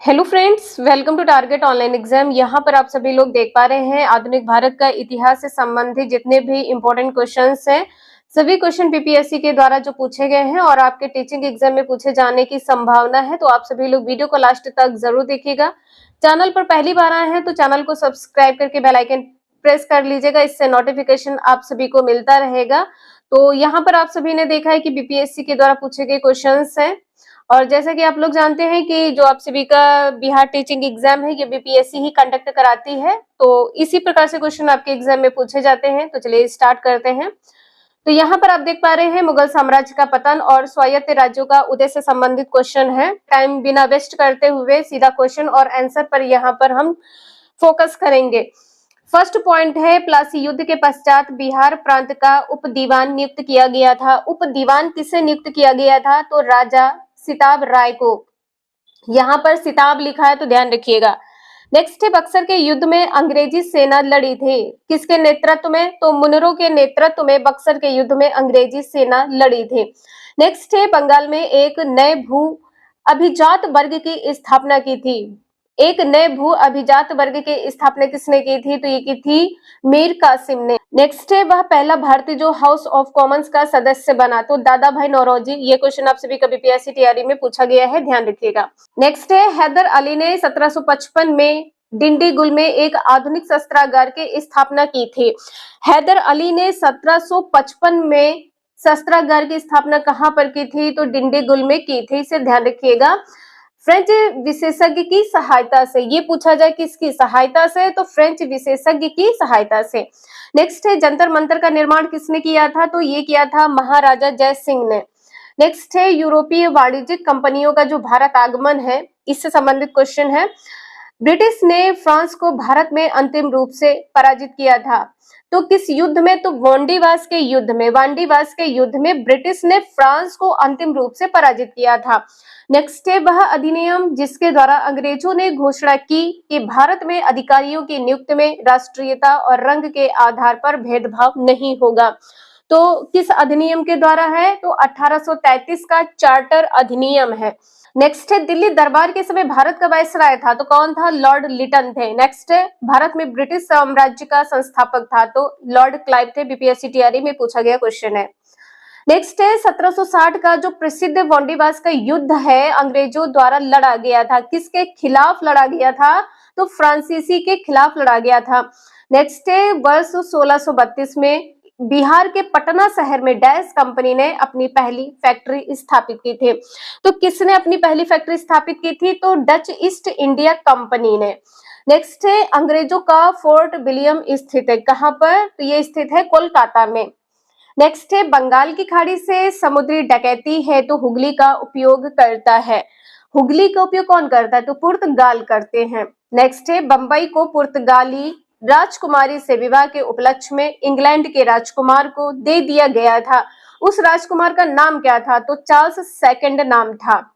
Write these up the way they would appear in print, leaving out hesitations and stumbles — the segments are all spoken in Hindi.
Hello friends, welcome to target online exam. यहाँ पर आप सभी लोग देख पा रहे हैं आधुनिक भारत का इतिहास से संबंधित जितने भी इंपॉर्टेंट क्वेश्चंस हैं, सभी क्वेश्चन पीपीएससी के द्वारा जो पूछे गए हैं और आपके टीचिंग एग्जाम में पूछे जाने की संभावना है। तो आप सभी लोग वीडियो को लास्ट तक जरूर देखिएगा। चैनल पर पहली बार आए हैं तो चैनल को सब्सक्राइब करके बेल आइकन प्रेस कर लीजिएगा, इससे नोटिफिकेशन आप सभी को मिलता रहेगा। तो यहाँ पर आप सभी ने देखा है कि बीपीएससी के द्वारा पूछे गए क्वेश्चन हैं और जैसा कि आप लोग जानते हैं कि जो आप सभी का बिहार टीचिंग एग्जाम है ये बीपीएससी ही कंडक्ट कराती है, तो इसी प्रकार से क्वेश्चन आपके एग्जाम में पूछे जाते हैं। तो चलिए स्टार्ट करते हैं। तो यहाँ पर आप देख पा रहे हैं मुगल साम्राज्य का पतन और स्वायत्त राज्यों का उदय से संबंधित क्वेश्चन है। टाइम बिना वेस्ट करते हुए सीधा क्वेश्चन और आंसर पर यहाँ पर हम फोकस करेंगे। फर्स्ट पॉइंट है, प्लासी युद्ध के पश्चात बिहार प्रांत का उप दीवान नियुक्त किया गया था। उप दीवान किसे नियुक्त किया गया था? तो राजा सिताब राय को। यहाँ पर सिताब लिखा है तो ध्यान रखिएगा। नेक्स्ट है, बक्सर के युद्ध में अंग्रेजी सेना लड़ी थी। किसके नेतृत्व में? तो मुनरो के नेतृत्व में बक्सर के युद्ध में अंग्रेजी सेना लड़ी थी। नेक्स्ट है, बंगाल में एक नए भू अभिजात वर्ग की स्थापना की थी। एक नए भू अभिजात वर्ग की स्थापना किसने की थी? तो ये की थी मीर कासिम ने। नेक्स्ट है, वह पहला भारतीय जो हाउस ऑफ कॉमन्स का सदस्य बना। तो दादा भाई नौरोजी। ये क्वेश्चन आप सभी का बीपीएससी तैयारी में पूछा गया है, ध्यान रखिएगा। नेक्स्ट है, हैदर अली ने 1755 में डिंडीगुल में एक आधुनिक शस्त्रागार की स्थापना की थी। हैदर अली ने 1755 में शस्त्रागार की स्थापना कहां पर की थी? तो डिंडीगुल में की थी, इसे ध्यान रखिएगा। फ्रेंच विशेषज्ञ की सहायता से। ये पूछा जाए किसकी सहायता से? तो फ्रेंच विशेषज्ञ की सहायता से। नेक्स्ट है, जंतर मंतर का निर्माण किसने किया था? तो ये किया था महाराजा जय सिंह ने। नेक्स्ट है, यूरोपीय वाणिज्यिक कंपनियों का जो भारत आगमन है, इससे संबंधित क्वेश्चन है। ब्रिटिश ने फ्रांस को भारत में अंतिम रूप से पराजित किया था। तो किस युद्ध में? तो वांडीवास के युद्ध में। वांडीवास के युद्ध में ब्रिटिश ने फ्रांस को अंतिम रूप से पराजित किया था। नेक्स्ट है, वह अधिनियम जिसके द्वारा अंग्रेजों ने घोषणा की कि भारत में अधिकारियों की नियुक्ति में राष्ट्रीयता और रंग के आधार पर भेदभाव नहीं होगा। तो किस अधिनियम के द्वारा है? तो 1833 का चार्टर अधिनियम है। नेक्स्ट है, दिल्ली दरबार के समय भारत का वायसराय था। तो कौन था? लॉर्ड लिटन थे। नेक्स्ट है, भारत में ब्रिटिश साम्राज्य का संस्थापक था। तो लॉर्ड क्लाइव थे। बीपीएससी तैयारी में पूछा गया क्वेश्चन है। नेक्स्ट है, 1760 का जो प्रसिद्ध वांडीवास का युद्ध है अंग्रेजों द्वारा लड़ा गया था। किसके खिलाफ लड़ा गया था? तो फ्रांसीसी के खिलाफ लड़ा गया था। नेक्स्ट है, वर्ष 1632 में बिहार के पटना शहर में डैश कंपनी ने अपनी पहली फैक्ट्री स्थापित की थी। तो किसने अपनी पहली फैक्ट्री स्थापित की थी? तो डच ईस्ट इंडिया कंपनी ने। नेक्स्ट है, अंग्रेजों का फोर्ट विलियम स्थित है कहां पर? तो ये स्थित है कोलकाता में। नेक्स्ट है, बंगाल की खाड़ी से समुद्री डकैती है तो हुगली का उपयोग करता है। हुगली का उपयोग कौन करता है? तो पुर्तगाल करते हैं। नेक्स्ट है, बंबई को पुर्तगाली राजकुमारी से विवाह के उपलक्ष्य में इंग्लैंड के राजकुमार को दे दिया गया था। उस राजकुमार का नाम क्या था? तो चार्ल्स सेकंड नाम था।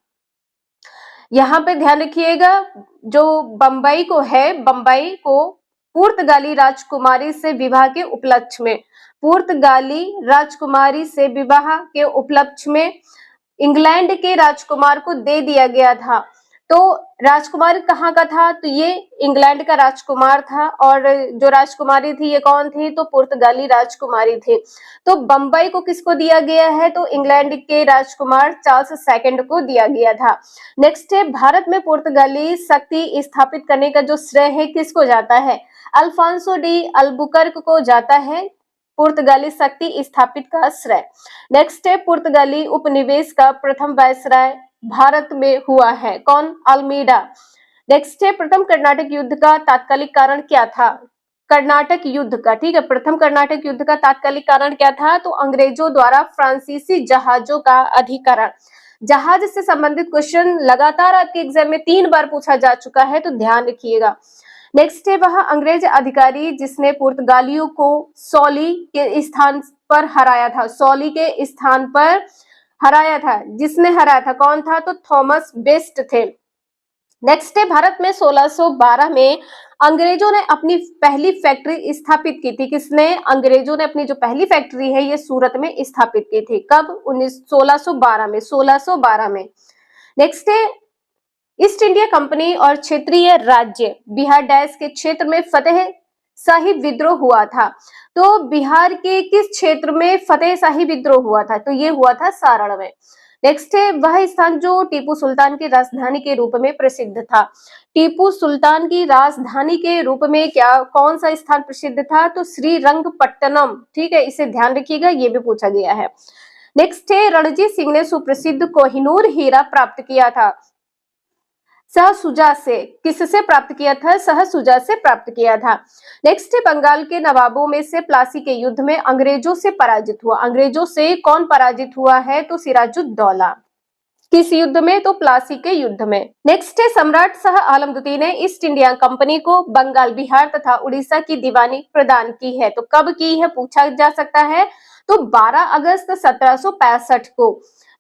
यहाँ पे ध्यान रखिएगा, जो बंबई को है, बंबई को पुर्तगाली राजकुमारी से विवाह के उपलक्ष्य में, पुर्तगाली राजकुमारी से विवाह के उपलक्ष्य में इंग्लैंड के राजकुमार को दे दिया गया था। तो राजकुमार कहाँ का था? तो ये इंग्लैंड का राजकुमार था और जो राजकुमारी थी ये कौन थी? तो पुर्तगाली राजकुमारी थी। तो बंबई को किसको दिया गया है? तो इंग्लैंड के राजकुमार चार्ल्स सेकंड को दिया गया था। नेक्स्ट है, भारत में पुर्तगाली शक्ति स्थापित करने का जो श्रेय है किसको जाता है? अल्फांसो डी अल्बुकर्क को जाता है पुर्तगाली शक्ति स्थापित का श्रेय। नेक्स्ट है, पुर्तगाली उपनिवेश का प्रथम वायसराय भारत में हुआ है कौन? अल्मीडा। नेक्स्ट है, प्रथम कर्नाटक युद्ध का तात्कालिक कारण क्या था? कर्नाटक युद्ध का, ठीक है, प्रथम कर्नाटक युद्ध का तात्कालिक कारण क्या था? तो अंग्रेजों द्वारा फ्रांसीसी जहाजों का अधिकरण। जहाज से संबंधित क्वेश्चन लगातार आपके एग्जाम में 3 बार पूछा जा चुका है, तो ध्यान रखिएगा। नेक्स्ट है, वह अंग्रेज अधिकारी जिसने पुर्तगालियों को सौली के स्थान पर हराया था। सौली के स्थान पर हराया था, जिसने हराया था कौन था? तो थॉमस बेस्ट थे। नेक्स्ट है, भारत में 1612 में अंग्रेजों ने अपनी पहली फैक्ट्री स्थापित की थी। किसने? अंग्रेजों ने अपनी जो पहली फैक्ट्री है ये सूरत में स्थापित की थी। कब? 1612 में। 1612 में। नेक्स्ट है, ईस्ट इंडिया कंपनी और क्षेत्रीय राज्य बिहार डैश के क्षेत्र में फतेह शाही विद्रोह हुआ था। तो बिहार के किस क्षेत्र में फतेह शाही विद्रोह हुआ था? तो ये हुआ था सारण में। नेक्स्ट है वह स्थान जो टीपू सुल्तान की राजधानी के रूप में प्रसिद्ध था। टीपू सुल्तान की राजधानी के रूप में क्या कौन सा स्थान प्रसिद्ध था? तो श्रीरंगपट्टनम। ठीक है, इसे ध्यान रखिएगा, ये भी पूछा गया है। नेक्स्ट है रणजीत सिंह ने सुप्रसिद्ध कोहिनूर हीरा प्राप्त किया था। शाहशुजा से। किससे प्राप्त किया था? शाहशुजा से प्राप्त किया था। नेक्स्ट है बंगाल के नवाबों में से प्लासी के युद्ध में अंग्रेजों से पराजित हुआ। अंग्रेजों से कौन पराजित हुआ है? तो सिराजुद्दौला। किस युद्ध में? तो प्लासी के युद्ध में। नेक्स्ट है सम्राट शाह आलम द्वितीय ने ईस्ट इंडिया कंपनी को बंगाल, बिहार तथा उड़ीसा की दीवानी प्रदान की है। तो कब की है पूछा जा सकता है। तो 12 अगस्त 1765 को।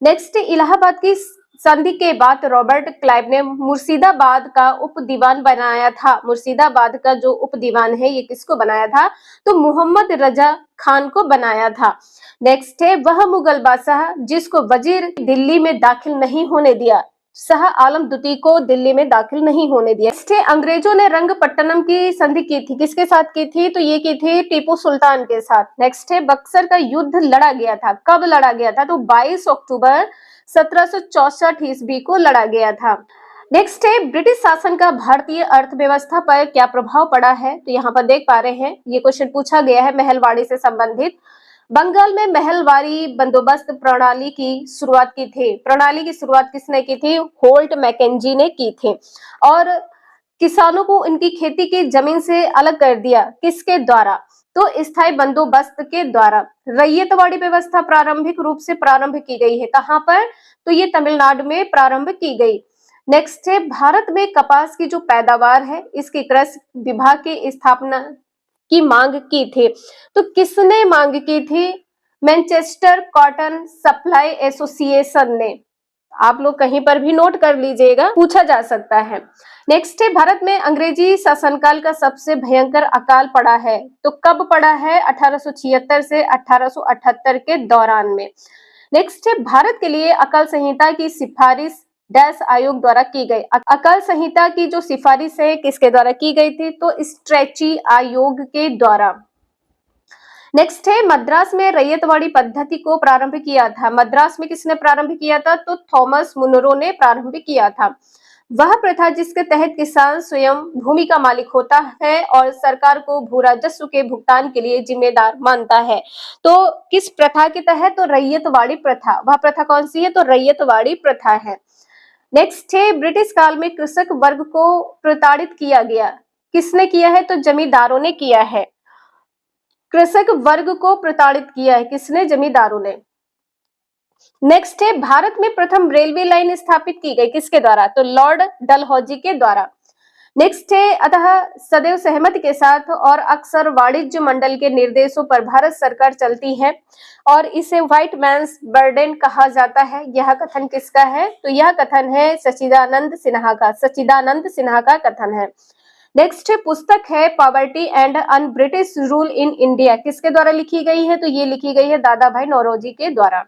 नेक्स्ट इलाहाबाद की संधि के बाद रॉबर्ट क्लाइव ने मुर्शिदाबाद का उप दीवान बनाया था। मुर्शिदाबाद का जो उप दीवान है ये किसको बनाया था? तो मोहम्मद रजा खान को बनाया था। नेक्स्ट है वह मुगल बादशाह जिसको वजीर दिल्ली में दाखिल नहीं होने दिया। शाह आलम द्वितीय को दिल्ली में दाखिल नहीं होने दिया। नेक्स्ट है अंग्रेजों ने रंगपट्टनम की संधि की थी। किसके साथ की थी? तो ये की थी टीपू सुल्तान के साथ। नेक्स्ट है बक्सर का युद्ध लड़ा गया था। कब लड़ा गया था? तो 22 अक्टूबर 1764 ईस्वी को लड़ा गया था। नेक्स्ट है ब्रिटिश शासन का भारतीय अर्थव्यवस्था पर क्या प्रभाव पड़ा है? तो यहाँ पर देख पा रहे हैं ये क्वेश्चन पूछा गया है महलवाड़ी से संबंधित। बंगाल में महलवाड़ी बंदोबस्त प्रणाली की शुरुआत की थी। प्रणाली की शुरुआत किसने की थी? होल्ट मैकेंजी ने की थी। और किसानों को इनकी खेती की जमीन से अलग कर दिया। किसके द्वारा? तो स्थायी बंदोबस्त के द्वारा। रैयतवाड़ी व्यवस्था प्रारंभिक रूप से प्रारंभ की गई है। कहां पर? तो ये तमिलनाडु में प्रारंभ की गई। नेक्स्ट है भारत में कपास की जो पैदावार है इसकी कृषि विभाग की स्थापना की मांग की थी। तो किसने मांग की थी? मैनचेस्टर कॉटन सप्लाई एसोसिएशन ने। आप लोग कहीं पर भी नोट कर लीजिएगा, पूछा जा सकता है। नेक्स्ट है भारत में अंग्रेजी शासनकाल का सबसे भयंकर अकाल पड़ा है। तो कब पड़ा है? 1876 से 1878 के दौरान में। नेक्स्ट है भारत के लिए अकाल संहिता की सिफारिश डैश आयोग द्वारा की गई। अकाल संहिता की जो सिफारिश है किसके द्वारा की गई थी? तो स्ट्रेची आयोग के द्वारा। नेक्स्ट है मद्रास में रैयतवाड़ी पद्धति को प्रारंभ किया था। मद्रास में किसने प्रारंभ किया था? तो थॉमस मुनरो ने प्रारंभ किया था। वह प्रथा जिसके तहत किसान स्वयं भूमि का मालिक होता है और सरकार को भू राजस्व के भुगतान के लिए जिम्मेदार मानता है। तो किस प्रथा के तहत? तो रैयतवाड़ी प्रथा। वह प्रथा कौन सी है? तो रैयतवाड़ी प्रथा है। नेक्स्ट है ब्रिटिश काल में कृषक वर्ग को प्रताड़ित किया गया। किसने किया है? तो जमींदारों ने किया है। कृषक वर्ग को प्रताड़ित किया है किसने? जमींदारों ने। नेक्स्ट है भारत में प्रथम रेलवे लाइन स्थापित की गई। किसके द्वारा? तो लॉर्ड डलहौजी के द्वारा। नेक्स्ट है अतः सदैव सहमति के साथ और अक्सर वाणिज्य मंडल के निर्देशों पर भारत सरकार चलती है और इसे व्हाइट मैन्स बर्डन कहा जाता है। यह कथन किसका है? तो यह कथन है सच्चिदानंद सिन्हा का। सच्चिदानंद सिन्हा का कथन है। नेक्स्ट पुस्तक है poverty and un British rule in India. किसके द्वारा लिखी गई है? तो ये लिखी गई है दादा भाई नौरोजी के द्वारा।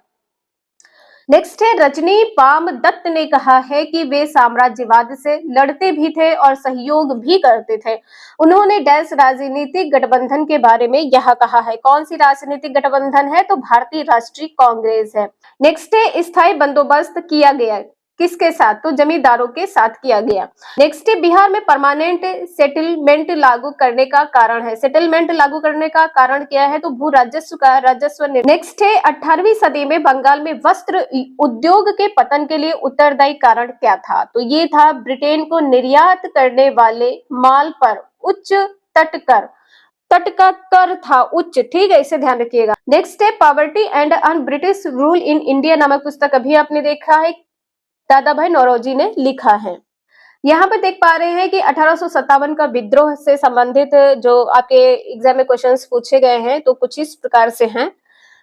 नेक्स्ट है रजनी पाम दत्त ने कहा है कि वे साम्राज्यवाद से लड़ते भी थे और सहयोग भी करते थे। उन्होंने डैश राजनीतिक गठबंधन के बारे में यह कहा है। कौन सी राजनीतिक गठबंधन है? तो भारतीय राष्ट्रीय कांग्रेस है। नेक्स्ट है स्थायी बंदोबस्त किया गया। किसके साथ? तो जमींदारों के साथ किया गया। नेक्स्ट है बिहार में परमानेंट सेटलमेंट लागू करने का कारण है। सेटलमेंट लागू करने का कारण क्या है? तो भू राजस्व का राजस्व। नेक्स्ट है 18वीं सदी में बंगाल में वस्त्र उद्योग के पतन के लिए उत्तरदायी कारण क्या था? तो ये था ब्रिटेन को निर्यात करने वाले माल पर उच्च तट का कर था उच्च। ठीक है, इसे ध्यान रखिएगा। नेक्स्ट है poverty and un British rule in India नामक पुस्तक अभी आपने देखा है, दादा भाई नौरोजी ने लिखा है। यहाँ पे देख पा रहे हैं कि 1857 का विद्रोह से संबंधित जो आपके एग्जाम में क्वेश्चंस पूछे गए हैं तो कुछ इस प्रकार से हैं।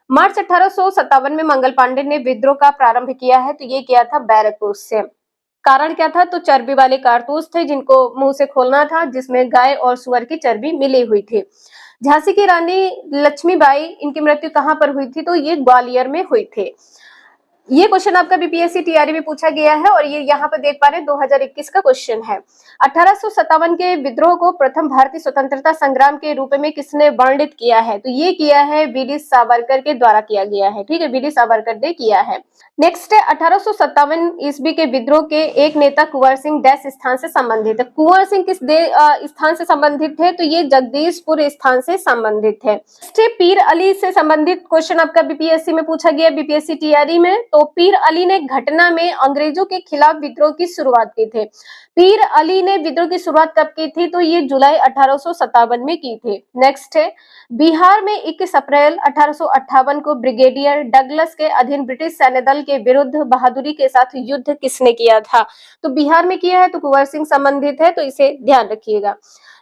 मार्च 1857 में मंगल पांडे ने विद्रोह का प्रारंभ किया है। तो ये किया था बैरकपुर से। कारण क्या था? तो चर्बी वाले कारतूस थे जिनको मुंह से खोलना था, जिसमें गाय और सुअर की चर्बी मिली हुई थी। झांसी की रानी लक्ष्मीबाई, इनकी मृत्यु कहाँ पर हुई थी? तो ये ग्वालियर में हुई थी। ये क्वेश्चन आपका बीपीएससी टीआरई में पूछा गया है और ये यहाँ पे देख पा रहे हैं 2021 का क्वेश्चन है। 1857 के विद्रोह को प्रथम भारतीय स्वतंत्रता संग्राम के रूप में किसने वर्णित किया है? तो ये किया है वीडी सावरकर के द्वारा किया गया है। ठीक है, वीडी सावरकर ने किया है। नेक्स्ट है 1857 ईस्वी के विद्रोह के एक नेता कुंवर सिंह डैश स्थान से संबंधित है। कुंवर सिंह किस स्थान से संबंधित है? तो ये जगदीशपुर स्थान से संबंधित है। पीर अली से संबंधित क्वेश्चन आपका बीपीएससी में पूछा गया, बीपीएससी टीआरई में। तो पीर अली ने घटना में अंग्रेजों के खिलाफ विद्रोह की शुरुआत की थी। पीर अली ने विद्रोह की शुरुआत कब की थी? तो ये जुलाई 1857 में की थी। नेक्स्ट है बिहार में 21 अप्रैल 1858 को ब्रिगेडियर डगलस के अधीन ब्रिटिश सैन्य दल के विरुद्ध बहादुरी के साथ युद्ध किसने किया था? तो बिहार में किया है, तो कुंवर सिंह संबंधित है, तो इसे ध्यान रखिएगा।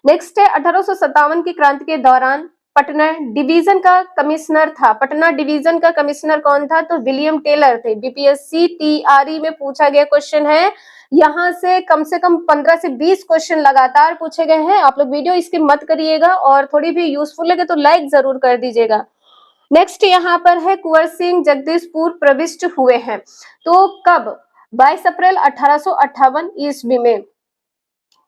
नेक्स्ट है 1857 की क्रांति के दौरान पटना डिवीजन का कमिश्नर था। पटना डिवीजन का कमिश्नर कौन था? तो विलियम टेलर थे। बीपीएससी टीआरई में पूछा गया क्वेश्चन है। यहाँ से कम 15 से 20 क्वेश्चन लगातार पूछे गए हैं। आप लोग वीडियो इसकी मत करिएगा और थोड़ी भी यूजफुल लगे तो लाइक जरूर कर दीजिएगा। नेक्स्ट यहाँ पर है कुंवर सिंह जगदीशपुर प्रविष्ट हुए हैं तो कब? 22 अप्रैल 1858 ईस्वी में।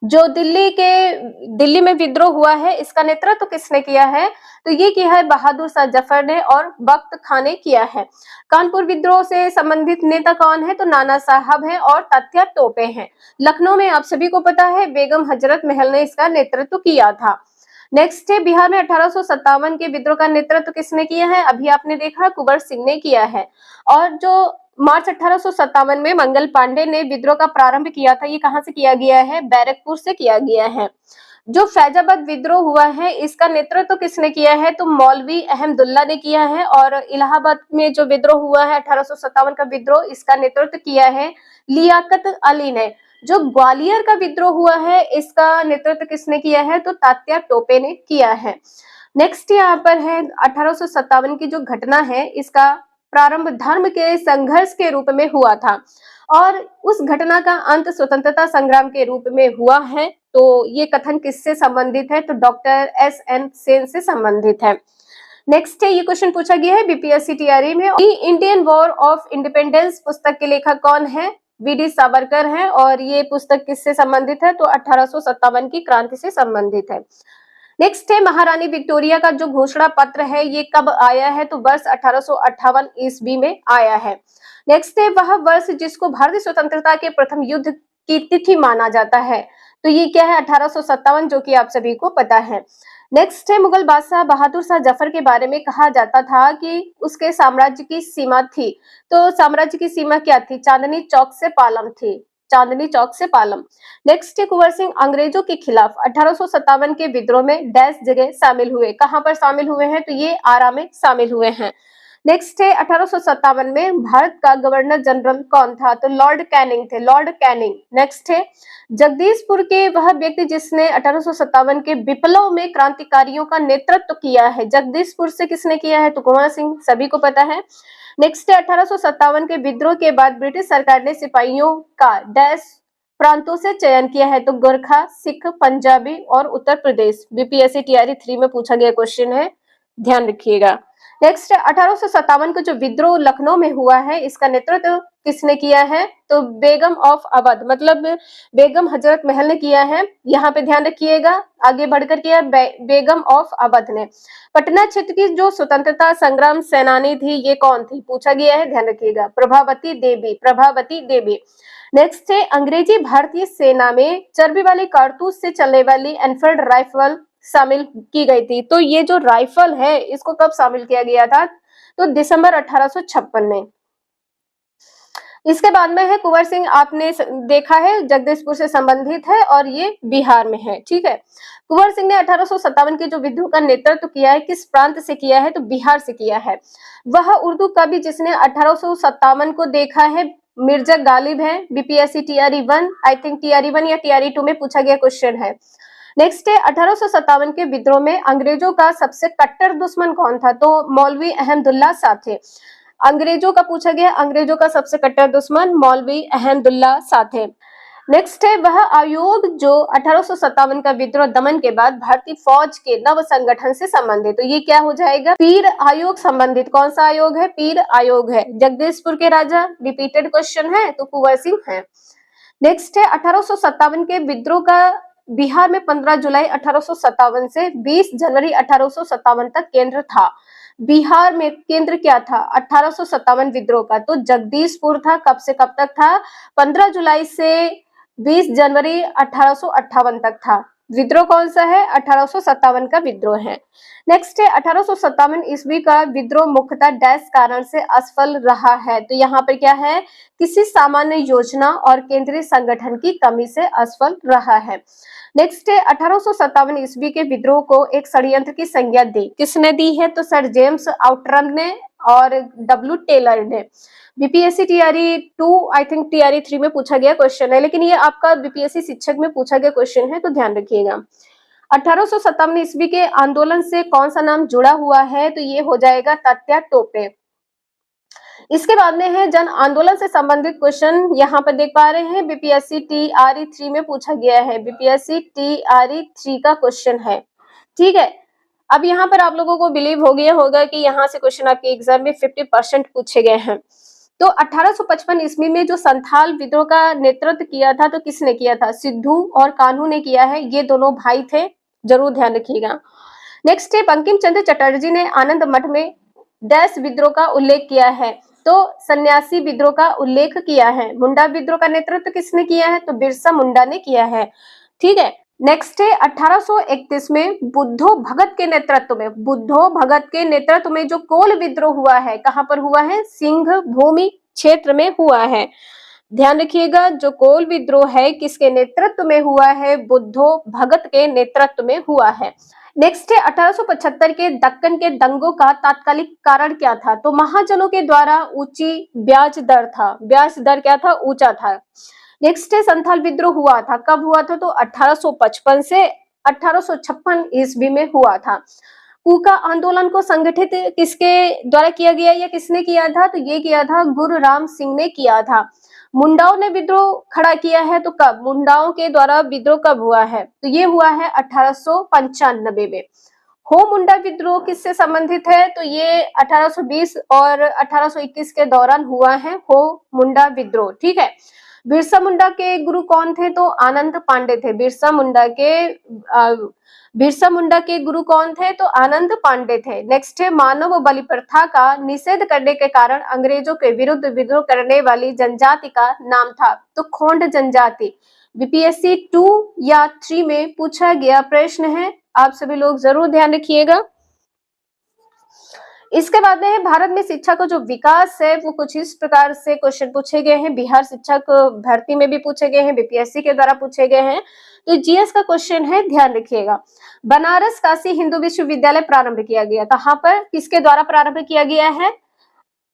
जो दिल्ली में विद्रोह हुआ है, इसका नेतृत्व किसने किया है? तो ये किया है बहादुर शाह जफर ने और बख्त खान ने किया है। कानपुर विद्रोह से संबंधित नेता कौन है? तो नाना साहब हैं और तात्या टोपे हैं। लखनऊ में आप सभी को पता है बेगम हजरत महल ने इसका नेतृत्व किया था। नेक्स्ट है बिहार में 1857 के विद्रोह का नेतृत्व किसने किया है? अभी आपने देखा कुंवर सिंह ने किया है। और जो मार्च 1857 में मंगल पांडे ने विद्रोह का प्रारंभ किया था, ये कहां से किया गया है? बैरकपुर से किया गया है। जो फैजाबाद विद्रोह हुआ है, इसका नेतृत्व किसने किया है? तो मौलवी अहमदुल्ला ने किया है। और इलाहाबाद में जो विद्रोह हुआ है 1857 का विद्रोह, इसका नेतृत्व किया है लियाकत अली ने। जो ग्वालियर का विद्रोह हुआ है, इसका नेतृत्व किसने किया है? तो तात्या टोपे ने किया है। नेक्स्ट यहाँ पर है 1857 की जो घटना है, इसका प्रारंभ धर्म के संघर्ष के रूप में हुआ था और उस घटना का अंत स्वतंत्रता संग्राम के रूप में हुआ है। तो ये कथन किससे संबंधित है? तो डॉक्टर एस.एन. सेन से संबंधित है। नेक्स्ट है ये क्वेश्चन पूछा गया है बीपीएससी टीआरई में। इंडियन वॉर ऑफ इंडिपेंडेंस पुस्तक के लेखक कौन है? वीडी सावरकर हैं। और ये पुस्तक किससे संबंधित है? तो 1857 की क्रांति से संबंधित है। नेक्स्ट है महारानी विक्टोरिया का जो घोषणा पत्र है, ये कब आया है? तो वर्ष 1858 ईस्वी में आया है। नेक्स्ट है वह वर्ष जिसको भारतीय स्वतंत्रता के प्रथम युद्ध की तिथि माना जाता है, तो ये क्या है? 1857, जो कि आप सभी को पता है। नेक्स्ट है मुगल बादशाह बहादुर शाह जफर के बारे में कहा जाता था कि उसके साम्राज्य की सीमा थी। तो साम्राज्य की सीमा क्या थी? चांदनी चौक से पालम थी। चांदनी चौक से पालम। नेक्स्ट है कुंवर सिंह अंग्रेजों के खिलाफ 1857 के विद्रोह में डैश जगह शामिल हुए। कहां पर शामिल हुए हैं? तो ये आरा में शामिल हुए हैं। नेक्स्ट है 1857 में भारत का गवर्नर जनरल कौन था? तो लॉर्ड कैनिंग थे, लॉर्ड कैनिंग। नेक्स्ट है जगदीशपुर के वह व्यक्ति जिसने 1857 के विप्लव में क्रांतिकारियों का नेतृत्व किया है। जगदीशपुर से किसने किया है? तो कुंवर सिंह, सभी को पता है। नेक्स्ट है 1857 के विद्रोह के बाद ब्रिटिश सरकार ने सिपाहियों का डैश प्रांतों से चयन किया है। तो गोरखा, सिख, पंजाबी और उत्तर प्रदेश। बीपीएससी टीआरई 3 में पूछा गया क्वेश्चन है, ध्यान रखिएगा। नेक्स्ट 1857 का जो विद्रोह लखनऊ में हुआ है, इसका नेतृत्व किसने किया है? तो बेगम ऑफ अवध, मतलब बेगम हजरत महल ने किया है। यहाँ पे ध्यान रखिएगा, आगे बढ़कर किया बेगम ऑफ अवध ने। पटना क्षेत्र की जो स्वतंत्रता संग्राम सेनानी थी, ये कौन थी? पूछा गया है, ध्यान रखिएगा, प्रभावती देवी, प्रभावती देवी। नेक्स्ट है अंग्रेजी भारतीय सेना में चर्बी वाली कारतूस से चलने वाली एनफील्ड राइफल शामिल की गई थी। तो ये जो राइफल है, इसको कब शामिल किया गया था? तो दिसंबर 1856 में। इसके बाद में है कुंवर सिंह, आपने देखा है जगदीशपुर से संबंधित है और ये बिहार में है। ठीक है, कुंवर सिंह ने 1857 के जो विद्रोह का नेतृत्व किया है, किस प्रांत से किया है? तो बिहार से किया है। वह उर्दू कवि जिसने 1857 को देखा है, मिर्जा गालिब है। BPSC TRE 1, I think TRE 1 या टीआरई 2 में पूछा गया क्वेश्चन है। नेक्स्ट है 1857 के विद्रोह में अंग्रेजों का सबसे कट्टर दुश्मन कौन था? तो मौलवी अहमदुल्ला शाह थे। अंग्रेजों का पूछा गया, अंग्रेजों का सबसे कट्टर दुश्मन मौलवी अहमदुल्ला शाह थे। नेक्स्ट है वह आयोग जो 1857 का विद्रोह दमन के बाद भारतीय फौज के नव संगठन से संबंधित। तो ये क्या हो जाएगा? पीर आयोग संबंधित। कौन सा आयोग है? पीर आयोग है। जगदीशपुर के राजा, रिपीटेड क्वेश्चन है, तो कुंवर सिंह है। नेक्स्ट है 1857 के विद्रोह का बिहार में 15 जुलाई 1857 से 20 जनवरी 1857 तक केंद्र था। बिहार में केंद्र क्या था 1857 विद्रोह का? तो जगदीशपुर था। कब से कब तक था? 15 जुलाई से 20 जनवरी 1858 तक था। विद्रोह कौन सा है? 1857 का विद्रोह है। नेक्स्ट है 1857 ईस्वी का विद्रोह मुख्यतः डैश कारण से असफल रहा है। तो यहाँ पर क्या है? किसी सामान्य योजना और केंद्रीय संगठन की कमी से असफल रहा है। नेक्स्ट है 1857 ईस्वी के विद्रोह को एक षड्यंत्र की संज्ञा दी। किसने दी है? तो सर जेम्स आउट्रम ने और डब्ल्यू टेलर ने। BPSC TRE 2 I think TRE 3 में पूछा गया क्वेश्चन है, लेकिन ये आपका बीपीएससी शिक्षक में पूछा गया क्वेश्चन है, तो ध्यान रखिएगा। 1857 ईस्वी के आंदोलन से कौन सा नाम जुड़ा हुआ है? तो ये हो जाएगा तात्या टोपे। इसके बाद में है जन आंदोलन से संबंधित क्वेश्चन, यहाँ पर देख पा रहे हैं बीपीएससी टीआरई 3 में पूछा गया है। बीपीएससी टीआरई 3 का क्वेश्चन है, ठीक है। अब यहाँ पर आप लोगों को बिलीव हो गया होगा कि यहाँ से क्वेश्चन आपके एग्जाम में 50% पूछे गए हैं। तो 1855 ईस्वी में जो संथाल विद्रोह का नेतृत्व किया था, तो किसने किया था? सिद्धू और कान्हू ने किया है। ये दोनों भाई थे, जरूर ध्यान रखिएगा। नेक्स्ट है बंकिम चंद्र चटर्जी ने आनंद मठ में डैश विद्रोह का उल्लेख किया है। तो सन्यासी विद्रोह का उल्लेख किया है। मुंडा विद्रोह का नेतृत्व किसने किया है? तो बिरसा मुंडा ने किया है, ठीक है। नेक्स्ट है 1831 में बुद्धो भगत के नेतृत्व में जो कोल विद्रोह हुआ है, कहां पर हुआ है? सिंह भूमि क्षेत्र में हुआ है। ध्यान रखिएगा, जो कोल विद्रोह है किसके नेतृत्व में हुआ है? बुद्धो भगत के नेतृत्व में हुआ है। नेक्स्ट है 1875 के दक्कन के दंगों का तात्कालिक कारण क्या था? तो महाजनों के द्वारा ऊंची ब्याज दर था। ब्याज दर क्या था? ऊंचा था। नेक्स्ट है संथाल विद्रोह हुआ था। कब हुआ था? तो 1855 से 1856 ईस्वी में हुआ था। कूका आंदोलन को संगठित किसके द्वारा किया गया या किसने किया था? तो ये किया था गुरुराम सिंह ने किया था। मुंडाओं ने विद्रोह खड़ा किया है, तो कब? मुंडाओं के द्वारा विद्रोह कब हुआ है? तो ये हुआ है 1895 में। हो मुंडा विद्रोह किससे संबंधित है? तो ये 1820 और 1821 के दौरान हुआ है हो मुंडा विद्रोह, ठीक है। बिरसा मुंडा के गुरु कौन थे? तो आनंद पांडे थे। बिरसा मुंडा के गुरु कौन थे? तो आनंद पांडे थे। नेक्स्ट है मानव बलि प्रथा का निषेध करने के कारण अंग्रेजों के विरुद्ध विद्रोह करने वाली जनजाति का नाम था। तो खोंड जनजाति। बीपीएससी 2 या 3 में पूछा गया प्रश्न है, आप सभी लोग जरूर ध्यान रखिएगा। इसके बाद में है भारत में शिक्षा का जो विकास है वो कुछ इस प्रकार से क्वेश्चन पूछे गए हैं। बिहार शिक्षक भर्ती में भी पूछे गए हैं, बीपीएससी के द्वारा पूछे गए हैं। तो जीएस का क्वेश्चन है, ध्यान रखिएगा। बनारस काशी हिंदू विश्वविद्यालय प्रारंभ किया गया, कहाँ पर? किसके द्वारा प्रारंभ किया गया है?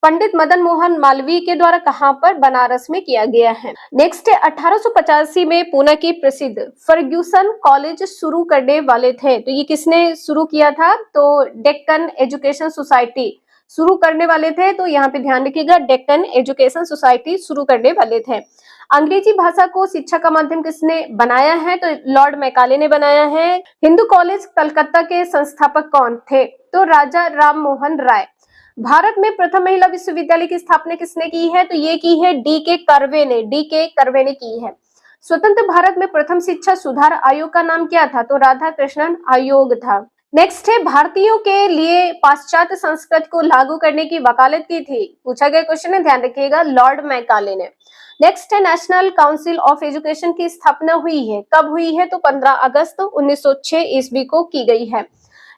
पंडित मदन मोहन मालवीय के द्वारा। कहां पर? बनारस में किया गया है। नेक्स्ट है 1885 में पुणे की प्रसिद्ध फर्ग्यूसन कॉलेज शुरू करने वाले थे। तो ये किसने शुरू किया था? तो डेक्कन एजुकेशन सोसाइटी शुरू करने वाले थे। तो यहाँ पे ध्यान रखिएगा, डेक्कन एजुकेशन सोसाइटी शुरू करने वाले थे। अंग्रेजी भाषा को शिक्षा का माध्यम किसने बनाया है? तो लॉर्ड मैकाले ने बनाया है। हिंदू कॉलेज कलकत्ता के संस्थापक कौन थे? तो राजा राम मोहन राय। भारत में प्रथम महिला विश्वविद्यालय की स्थापना किसने की है? तो ये की है डी.के. कर्वे ने की है। स्वतंत्र भारत में प्रथम शिक्षा सुधार आयोग का नाम क्या था? तो राधा कृष्णन आयोग था। नेक्स्ट है भारतीयों के लिए पाश्चात्य संस्कृत को लागू करने की वकालत की थी। पूछा गया क्वेश्चन है, ध्यान रखिएगा, लॉर्ड मैकाले ने। नेक्स्ट है नेशनल काउंसिल ऑफ एजुकेशन की स्थापना हुई है। कब हुई है? तो 15 अगस्त 1906 ईस्वी को की गई है।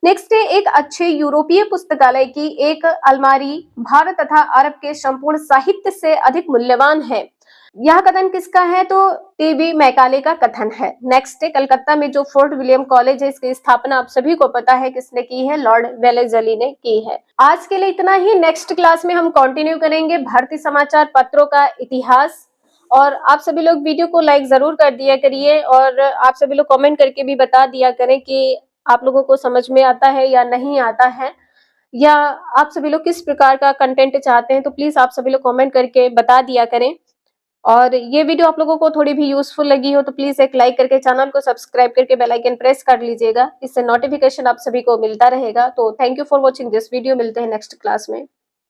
नेक्स्ट है एक अच्छे यूरोपीय पुस्तकालय की एक अलमारी भारत तथा अरब के संपूर्ण साहित्य से अधिक मूल्यवान है। यह कथन किसका है? तो टीबी मैकाले का कथन है। नेक्स्ट है कलकत्ता में जो फोर्ट विलियम कॉलेज है, इसकी स्थापना आप सभी को पता है किसने की है? लॉर्ड वेलेस्ली ने की है। आज के लिए इतना ही। नेक्स्ट क्लास में हम कंटिन्यू करेंगे भारतीय समाचार पत्रों का इतिहास। और आप सभी लोग वीडियो को लाइक जरूर कर दिया करिए, और आप सभी लोग कमेंट करके भी बता दिया करें कि आप लोगों को समझ में आता है या नहीं आता है, या आप सभी लोग किस प्रकार का कंटेंट चाहते हैं। तो प्लीज आप सभी लोग कमेंट करके बता दिया करें। और ये वीडियो आप लोगों को थोड़ी भी यूजफुल लगी हो तो प्लीज एक लाइक करके चैनल को सब्सक्राइब करके बेल आइकन प्रेस कर लीजिएगा, इससे नोटिफिकेशन आप सभी को मिलता रहेगा। तो thank you for watching this video, मिलते हैं नेक्स्ट क्लास में।